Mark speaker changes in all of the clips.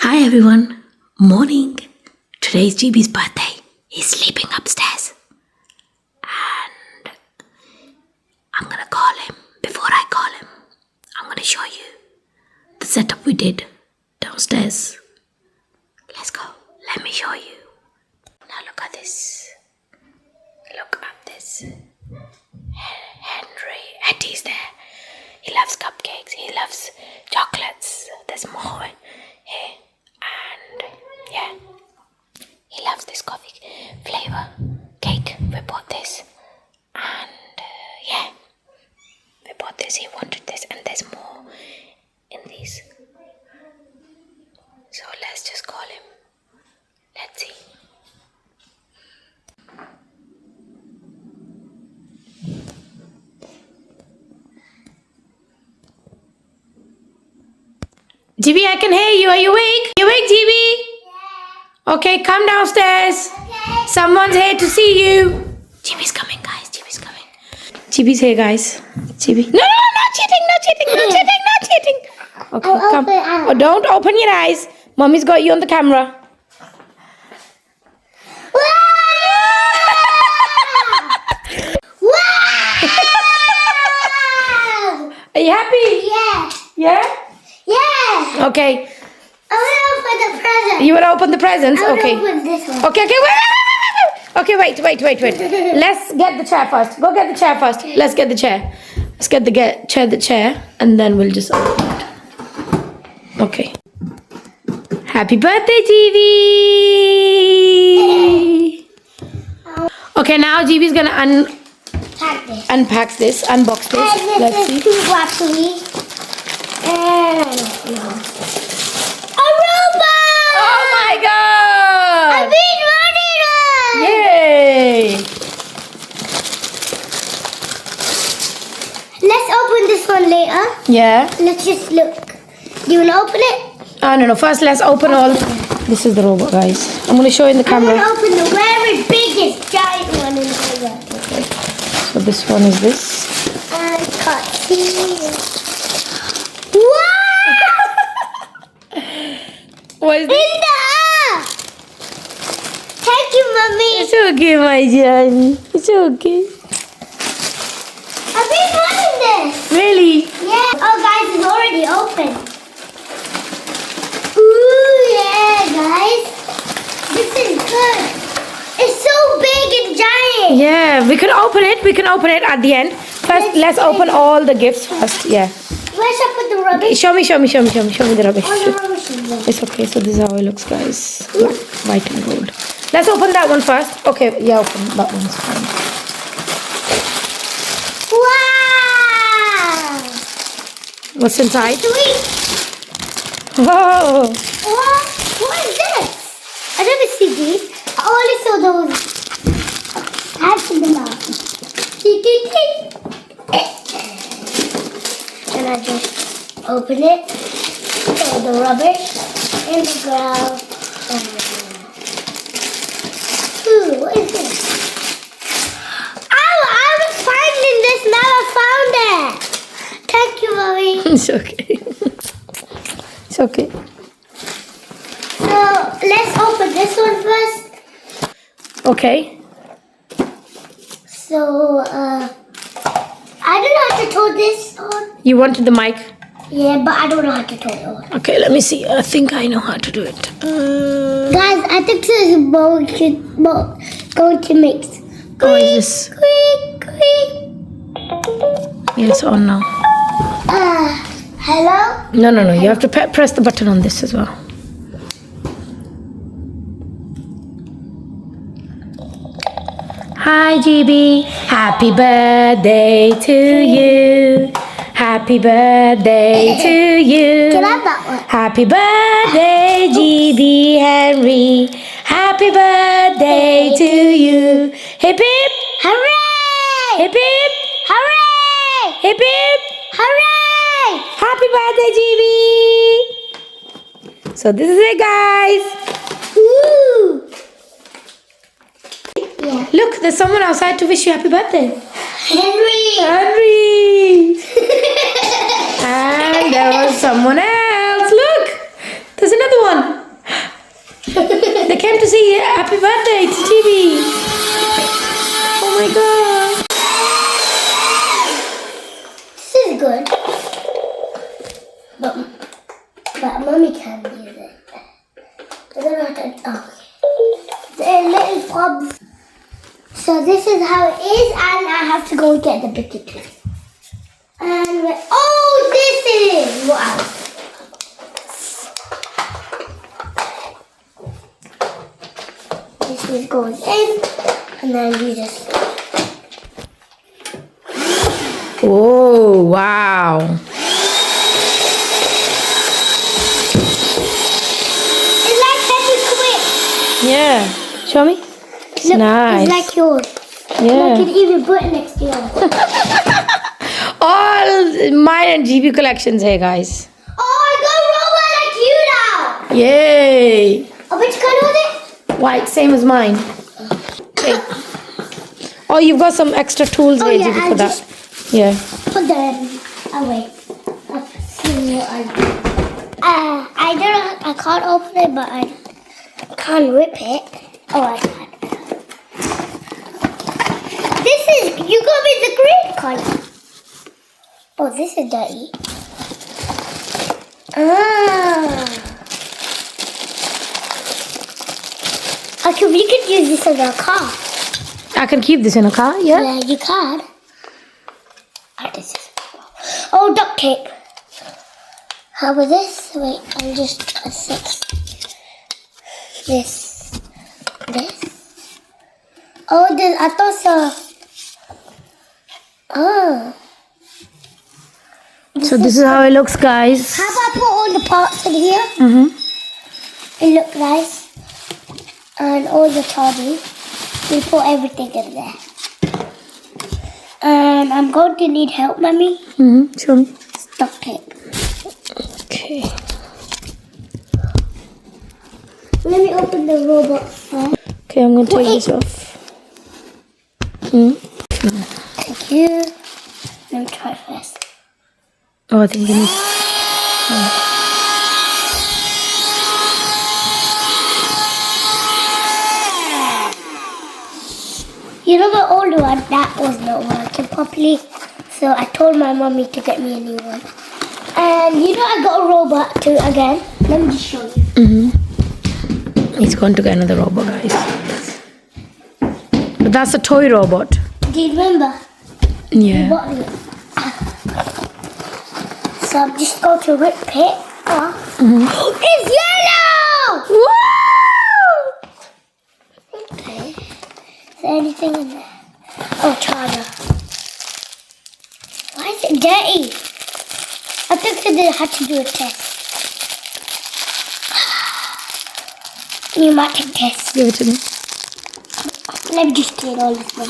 Speaker 1: Hi everyone, morning. Today's GB's birthday. He's sleeping upstairs. And I'm gonna call him. Before I call him, I'm gonna show you the setup we did downstairs. Let's go. Let me show you. Now look at this. Look at this. Eddie's there. He loves cupcakes. He loves chocolates. There's more here. And yeah, he loves this coffee flavor cake. We bought this. And yeah, we bought this. He wanted this. And there's more in these. So let's just call him. Let's see. GB, I can hear you. Are you awake? You awake, GB? Yeah. Okay, come downstairs. Okay. Someone's here to see you. GB's coming, guys. GB's coming. GB's here, guys. GB. No, not cheating, not cheating, not cheating, not cheating. Okay, come. Oh, don't open your eyes. Mommy's got you on the camera. Are you happy?
Speaker 2: Yeah.
Speaker 1: Yeah?
Speaker 2: Yeah.
Speaker 1: Okay.
Speaker 2: I want to open the present.
Speaker 1: You want to open the presents?
Speaker 2: I want
Speaker 1: Okay.
Speaker 2: to open this one.
Speaker 1: Okay, wait. Okay, wait. Let's get the chair first. Go get the chair first. Let's get the chair. Let's get the chair, and then we'll just open it. Okay. Happy birthday, GB! Okay, now GB's gonna unpack this, unbox this.
Speaker 2: And
Speaker 1: Let's
Speaker 2: this
Speaker 1: see.
Speaker 2: is two batteries. And a robot!
Speaker 1: Oh my God!
Speaker 2: I've been running it!
Speaker 1: Yay!
Speaker 2: Let's open this one later.
Speaker 1: Yeah.
Speaker 2: Let's just look. Do you want to open it?
Speaker 1: No. First, let's open all. This is the robot, guys. I'm going to show you in the
Speaker 2: I'm
Speaker 1: camera.
Speaker 2: going to open the very biggest, giant one in the world.
Speaker 1: Okay. So this one is this.
Speaker 2: And cut here. Wow!
Speaker 1: What is
Speaker 2: In
Speaker 1: this?
Speaker 2: the air! Thank you, Mommy.
Speaker 1: It's okay, my dear. It's okay.
Speaker 2: I've been wanting this.
Speaker 1: Really?
Speaker 2: Yeah. Oh, guys, it's already open. Ooh, yeah, guys. This is good. It's so big and giant.
Speaker 1: Yeah, we can open it. We can open it at the end. First, let's open all the gifts first. Yeah.
Speaker 2: Where should I put the rubbish?
Speaker 1: Show me the rubbish.
Speaker 2: Oh, the rubbish is there.
Speaker 1: It's okay. So this is how it looks, guys. Black, white and gold. Let's open that one first. Okay, yeah, open that one's fine.
Speaker 2: Wow!
Speaker 1: What's inside?
Speaker 2: Sweet.
Speaker 1: Oh.
Speaker 2: What is this? I never see these. I only saw those. I have some out. And I just open it. Throw the rubbish in the ground. Ooh, what is this? Oh, I was finding this. Now I found it. Thank you, Mommy.
Speaker 1: It's okay. It's okay.
Speaker 2: So let's open this one first.
Speaker 1: Okay.
Speaker 2: So I don't know how to turn this on.
Speaker 1: You wanted the mic?
Speaker 2: Yeah, but I don't know how to turn it on.
Speaker 1: Okay, let me see. I think I know how to do it.
Speaker 2: Guys, I think this is going to mix.
Speaker 1: Oh, is this?
Speaker 2: Quick.
Speaker 1: Yes, on now.
Speaker 2: Hello?
Speaker 1: No. You have to press the button on this as well. Hi, GB. Happy birthday to you. Happy birthday to you.
Speaker 2: Can I have that one?
Speaker 1: Happy birthday, GB Henry. Happy birthday to you. Hip hip.
Speaker 2: Hooray!
Speaker 1: Hip hip.
Speaker 2: Hooray!
Speaker 1: Hip hip.
Speaker 2: Hooray!
Speaker 1: Happy birthday, GB. So this is it, guys.
Speaker 2: Ooh! Yeah.
Speaker 1: Look, there's someone outside to wish you happy birthday.
Speaker 2: Henry!
Speaker 1: And there was someone else. Look, there's another one. to see it. Happy birthday to GB. Oh my god.
Speaker 2: This is good. But mommy can't use it. I don't know how to. Oh. They're little fobs. So this is how it is, and I have to go and get the bigger too. And this is wow. This is going in, and then you just.
Speaker 1: Oh, wow.
Speaker 2: It's like Happy Quick.
Speaker 1: Yeah. Show me.
Speaker 2: Look,
Speaker 1: nice.
Speaker 2: It's like yours.
Speaker 1: Yeah.
Speaker 2: I can even put it next to yours.
Speaker 1: All mine and GB collections here, guys.
Speaker 2: Oh, I got robot like you now.
Speaker 1: Yay.
Speaker 2: Oh, which color was it?
Speaker 1: White, same as mine. Okay. Oh, you've got some extra tools here,
Speaker 2: yeah,
Speaker 1: GB,
Speaker 2: I
Speaker 1: for that.
Speaker 2: just
Speaker 1: Yeah.
Speaker 2: put them away. I'll see what I don't know. I can't open it, but I can't rip it. Oh, I can. This is, you got me the green color. Oh, this is dirty. Okay, we could use this in our car.
Speaker 1: I can keep this in a car, yeah?
Speaker 2: Yeah, you can. Oh, duct tape. How about this? Wait, I'll just this. Oh, I thought so. Oh.
Speaker 1: So this is how it looks, guys.
Speaker 2: How about I put all the parts in here?
Speaker 1: Mm-hmm.
Speaker 2: It looks nice. And all the toddy. We put everything in there. And I'm going to need help, Mummy.
Speaker 1: Mm-hmm. Show me.
Speaker 2: Duct tape.
Speaker 1: Okay.
Speaker 2: Let me open the robot first.
Speaker 1: Okay, I'm going to take
Speaker 2: Wait.
Speaker 1: this off. Mm.
Speaker 2: Thank you. Let me try first.
Speaker 1: Oh, I think you need...
Speaker 2: You know the old one, that was not working properly. So I told my mommy to get me a new one. And you know I got a robot too again. Let me just show you.
Speaker 1: Mm-hmm. He's going to get another robot, guys. But that's a toy robot.
Speaker 2: Do you remember?
Speaker 1: Yeah.
Speaker 2: You bought it. So I'm just going to rip it off.
Speaker 1: Mm-hmm.
Speaker 2: It's yellow!
Speaker 1: Woo!
Speaker 2: Okay. Is there anything in there? Oh, charger. Why is it dirty? I think they had to do a test. Pneumatic test.
Speaker 1: Give it to me.
Speaker 2: Let me just clean all this one.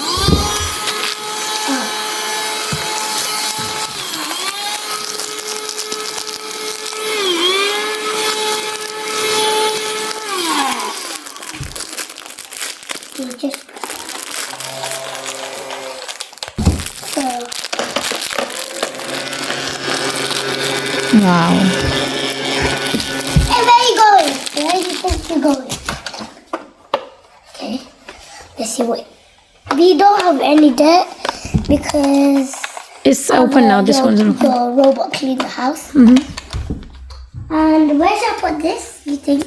Speaker 2: You just
Speaker 1: Wow.
Speaker 2: Hey, where are you going? Where do you think you're going? Okay, let's see what. We don't have any dirt because
Speaker 1: It's open now. This one's open.
Speaker 2: the robot cleaned the house.
Speaker 1: Mm-hmm.
Speaker 2: And where should I put this? You think?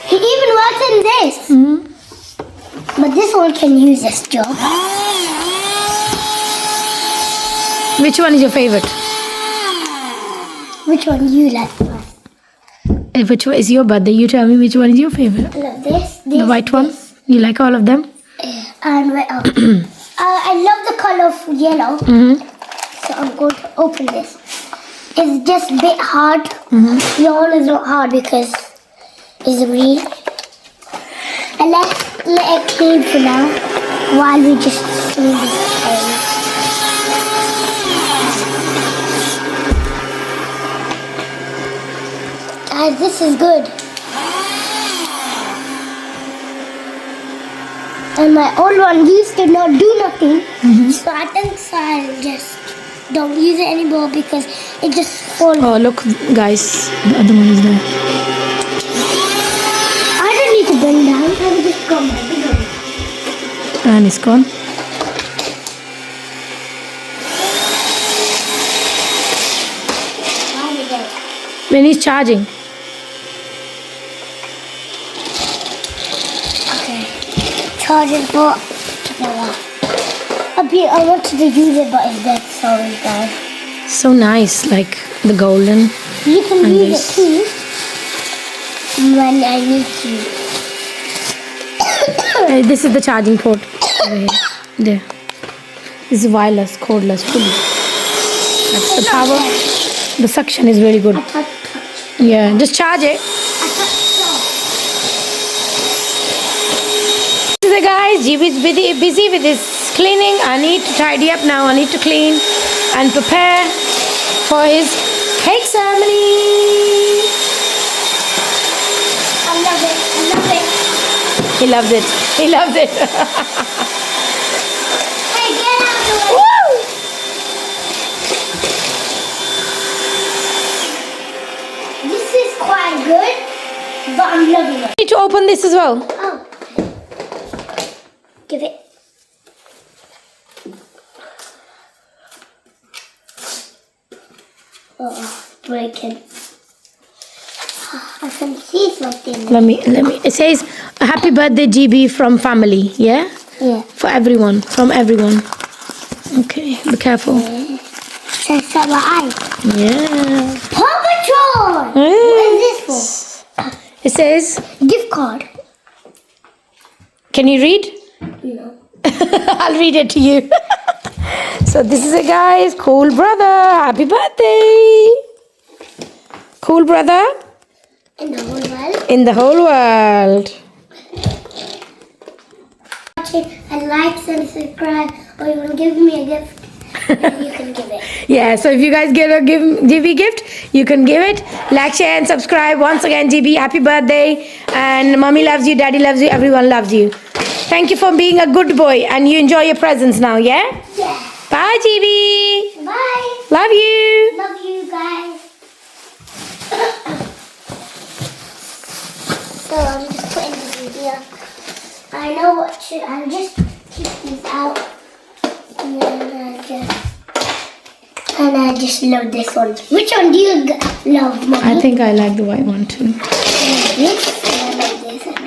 Speaker 2: It even works in this.
Speaker 1: Mm-hmm.
Speaker 2: But this one can use this job.
Speaker 1: Which one is your favorite?
Speaker 2: Which one you like first?
Speaker 1: Which one is your birthday? You tell me which one is your favorite.
Speaker 2: Look, this,
Speaker 1: The white one?
Speaker 2: this.
Speaker 1: You like all of them?
Speaker 2: And where else? I love the color of yellow.
Speaker 1: Mm-hmm.
Speaker 2: So I'm going to open this. It's just a bit hard.
Speaker 1: Mm-hmm.
Speaker 2: Your one is not hard because it's real. And let's let it clean for now while we just clean this area. Guys, this is good. And my old one used to not do nothing. So I think I'll just don't use it anymore because it just falls.
Speaker 1: Oh, look, guys. The other one is there.
Speaker 2: I
Speaker 1: fan is gone. When he's charging.
Speaker 2: Okay. Charging for. I wanted to use it, but it's dead. Sorry, guys.
Speaker 1: So nice, like the golden.
Speaker 2: You can
Speaker 1: And
Speaker 2: use
Speaker 1: this.
Speaker 2: it too when I need to.
Speaker 1: This is the charging port. Over here. There. This is wireless, cordless, fully. That's the power. The suction is really good. Yeah, just charge it. So guys, GB is busy with his cleaning. I need to tidy up now. I need to clean and prepare for his cake ceremony.
Speaker 2: I love it. I love it.
Speaker 1: He loves it. He loves it.
Speaker 2: Hey, get out of the way.
Speaker 1: Woo!
Speaker 2: This is quite good, but I'm loving it.
Speaker 1: Need to open this as well.
Speaker 2: Oh. Give it. Oh, breaking. I can see something.
Speaker 1: Let me. It says happy birthday GB from family. Yeah?
Speaker 2: Yeah.
Speaker 1: For everyone. From everyone. Okay, be careful.
Speaker 2: Says that my eye.
Speaker 1: Yeah.
Speaker 2: Paw Patrol! What is this for?
Speaker 1: It says,
Speaker 2: Gift card.
Speaker 1: can you read?
Speaker 2: No.
Speaker 1: I'll read it to you. So this is a guy's cool brother. Happy birthday. Cool brother
Speaker 2: In the whole world.
Speaker 1: in the whole world.
Speaker 2: And like and subscribe, or you want to give me a gift, you can give it.
Speaker 1: Yeah, so if you guys get a GB gift, you can give it. Like, share and subscribe. Once again, GB, happy birthday. And mommy loves you, daddy loves you, everyone loves you. Thank you for being a good boy. And you enjoy your presents now, yeah?
Speaker 2: Yeah.
Speaker 1: Bye, GB.
Speaker 2: Bye.
Speaker 1: Love you.
Speaker 2: Love you guys. So I'm just putting this in here. I know what to. I'll just keep these out, and then I just love this one. Which one do you love, Mommy?
Speaker 1: I think I like the white one too.
Speaker 2: This, and I love this.